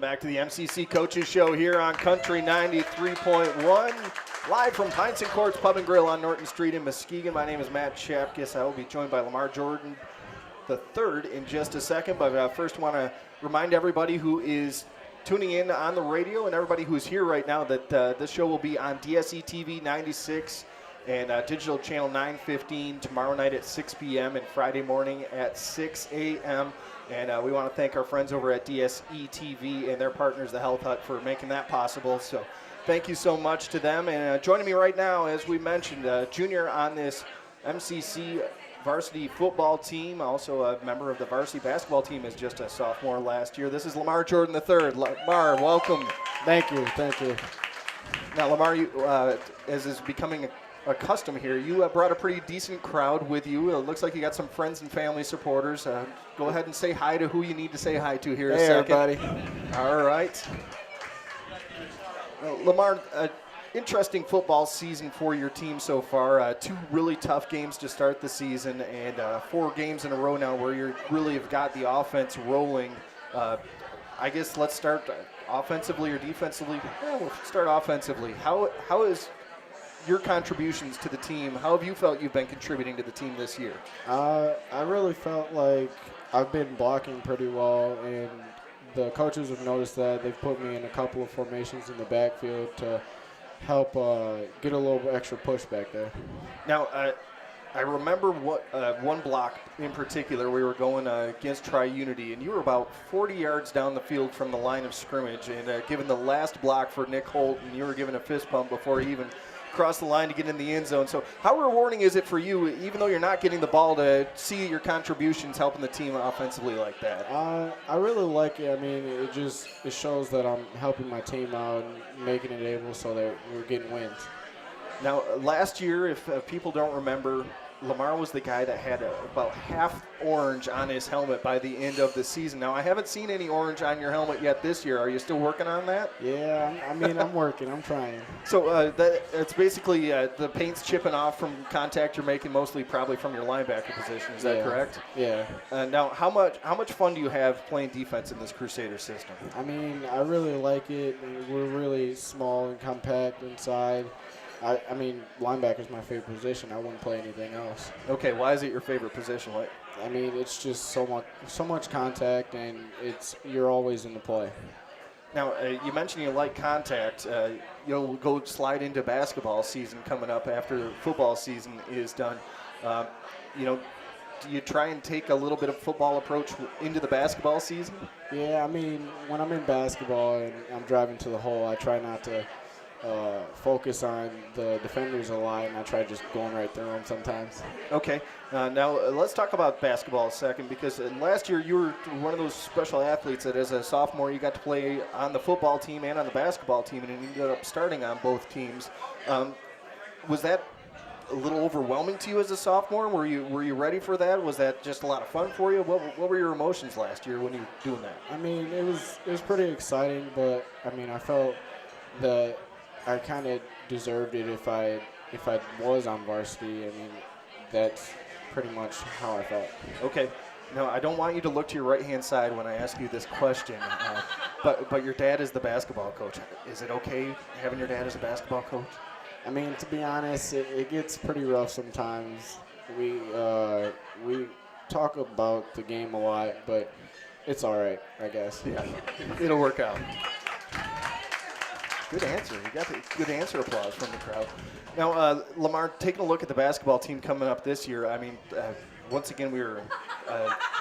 back to the MCC Coaches Show here on Country 93.1. Live from Pints and Courts Pub and Grill on Norton Street in Muskegon. My name is Matt Tjapkes. I will be joined by Lamar Jordan the third in just a second. But first, want to remind everybody who is tuning in on the radio and everybody who's here right now that this show will be on DSE TV 96 and digital channel 915 tomorrow night at 6 p.m. and Friday morning at 6 a.m. And we want to thank our friends over at DSE TV and their partners, the Health Hut, for making that possible. So thank you so much to them. And joining me right now, as we mentioned, junior on this MCC varsity football team, also a member of the varsity basketball team, is just a sophomore last year. This is Lamar Jordan III. Lamar, welcome. Thank you. Thank you. Now, Lamar, you, as is becoming a custom here, you brought a pretty decent crowd with you. It looks like you got some friends and family supporters. Go ahead and say hi to who you need to say hi to here in a second. Everybody. All right. Well, Lamar, interesting football season for your team so far. Two really tough games to start the season, and 4 games in a row now where you really have got the offense rolling. I guess let's start offensively or defensively. Yeah, we'll start offensively. How is your contributions to the team? How have you felt you've been contributing to the team this year? I really felt like I've been blocking pretty well, and the coaches have noticed that. They've put me in a couple of formations in the backfield to help get a little extra push back there. Now, I remember one block in particular. We were going against Tri-Unity, and you were about 40 yards down the field from the line of scrimmage, and given the last block for Nick Holt, and you were given a fist bump before he even crossed the line to get in the end zone. So how rewarding is it for you, even though you're not getting the ball, to see your contributions helping the team offensively like that? I really like it. I mean, it shows that I'm helping my team out and making it able so that we're getting wins. Now, last year, if people don't remember, Lamar was the guy that had about half orange on his helmet by the end of the season. Now, I haven't seen any orange on your helmet yet this year. Are you still working on that? Yeah, I mean, I'm working. I'm trying. So it's basically the paint's chipping off from contact you're making, mostly probably from your linebacker position. Is that correct? Yeah. Now, how much fun do you have playing defense in this Crusader system? I mean, I really like it. We're really small and compact inside. I mean, linebacker's my favorite position. I wouldn't play anything else. Okay, why is it your favorite position? What? I mean, it's just so much contact, and you're always in the play. Now, you mentioned you like contact. You'll go slide into basketball season coming up after football season is done. Do you try and take a little bit of football approach into the basketball season? Yeah, I mean, when I'm in basketball and I'm driving to the hole, I try not to focus on the defenders a lot, and I try just going right through them sometimes. Okay. Now, let's talk about basketball a second, because last year you were one of those special athletes that as a sophomore you got to play on the football team and on the basketball team, and ended up starting on both teams. Was that a little overwhelming to you as a sophomore? Were you ready for that? Was that just a lot of fun for you? What were your emotions last year when you were doing that? I mean, it was pretty exciting, but I mean, I felt that I kind of deserved it if I was on varsity. I mean, that's pretty much how I felt. Okay. Now, I don't want you to look to your right-hand side when I ask you this question, but your dad is the basketball coach. Is it okay having your dad as a basketball coach? I mean, to be honest, it gets pretty rough sometimes. We talk about the game a lot, but it's all right, I guess. Yeah, it'll work out. Good answer. You got the good answer applause from the crowd. Now, Lamar, taking a look at the basketball team coming up this year, I mean, once again, we were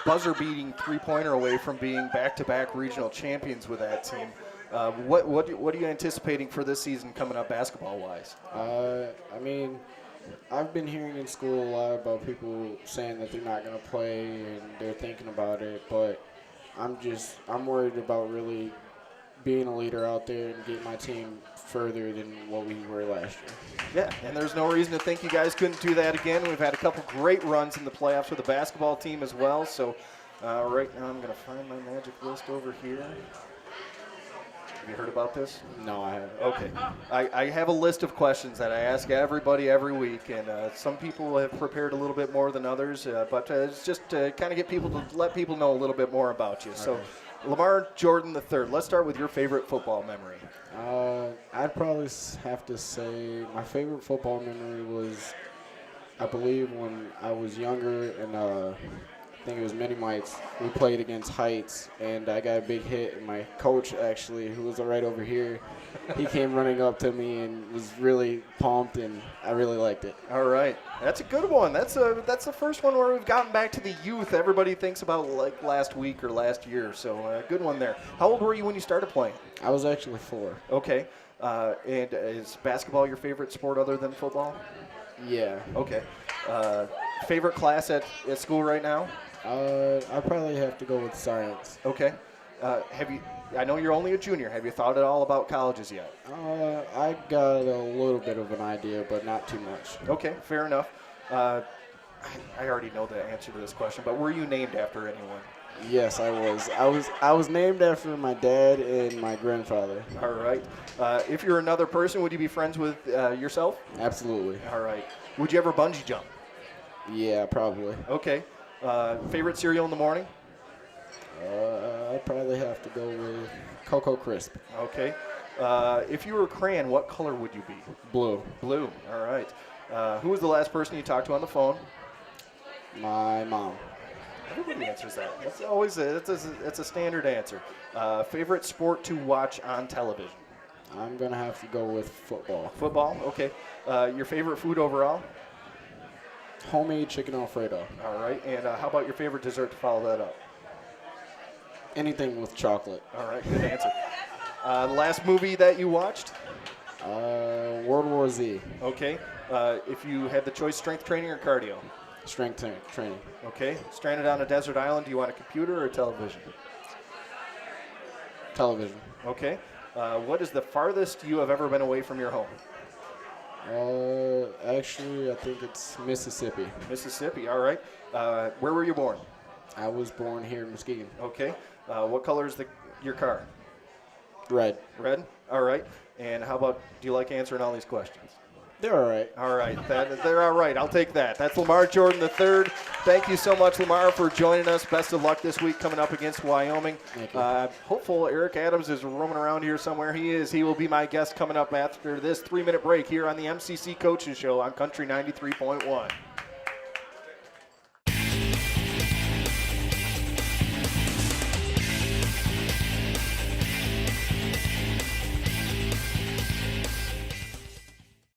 buzzer-beating three-pointer away from being back-to-back regional champions with that team. What are you anticipating for this season coming up basketball-wise? I mean, I've been hearing in school a lot about people saying that they're not going to play and they're thinking about it, but I'm worried about really being a leader out there and getting my team further than what we were last year. Yeah, and there's no reason to think you guys couldn't do that again. We've had a couple great runs in the playoffs with the basketball team as well. So right now I'm going to find my magic list over here. Have you heard about this? No, I haven't. Okay. I have a list of questions that I ask everybody every week, and some people have prepared a little bit more than others, but it's just to kind of get people to let people know a little bit more about you. Okay. So Lamar Jordan III. Let's start with your favorite football memory. I'd probably have to say my favorite football memory was, I believe, when I was younger, and I think it was Mini Mites. We played against Heights, and I got a big hit. And my coach, actually, who was right over here, he came running up to me and was really pumped, and I really liked it. All right, that's a good one. That's the first one where we've gotten back to the youth. Everybody thinks about like last week or last year, so good one there. How old were you when you started playing? I was actually 4. Okay, and is basketball your favorite sport other than football? Yeah. Okay. Favorite class at school right now? I probably have to go with science. Okay. I know you're only a junior. Have you thought at all about colleges yet? I got a little bit of an idea, but not too much. Okay, fair enough. I already know the answer to this question, but were you named after anyone? Yes, I was. I was named after my dad and my grandfather. All right. If you're another person, would you be friends with yourself? Absolutely. All right. Would you ever bungee jump? Yeah, probably. Okay. Favorite cereal in the morning? I'd probably have to go with Cocoa Crisp. Okay. If you were a crayon, what color would you be? Blue. Blue. All right. Who was the last person you talked to on the phone? My mom. Everybody answers that. That's always it's a standard answer. Favorite sport to watch on television? I'm going to have to go with football. Football. Okay. Your favorite food overall? Homemade chicken Alfredo. All right. And how about your favorite dessert to follow that up? Anything with chocolate. All right. Good answer. The last movie that you watched? World War Z. Okay. If you had the choice, strength training or cardio? Strength training. Okay. Stranded on a desert island, do you want a computer or television? Television. Okay. What is the farthest you have ever been away from your home? Actually, I think it's Mississippi. Mississippi. All right. Where were you born? I was born here in Muskegon. Okay. What color is your car? Red. Red? All right. And how about, do you like answering all these questions? They're all right. All right. They're all right. I'll take that. That's Lamar Jordan III. Thank you so much, Lamar, for joining us. Best of luck this week coming up against Wyoming. Thank you. Hopeful Eric Adams is roaming around here somewhere. He is. He will be my guest coming up after this 3-minute break here on the MCC Coaches Show on Country 93.1.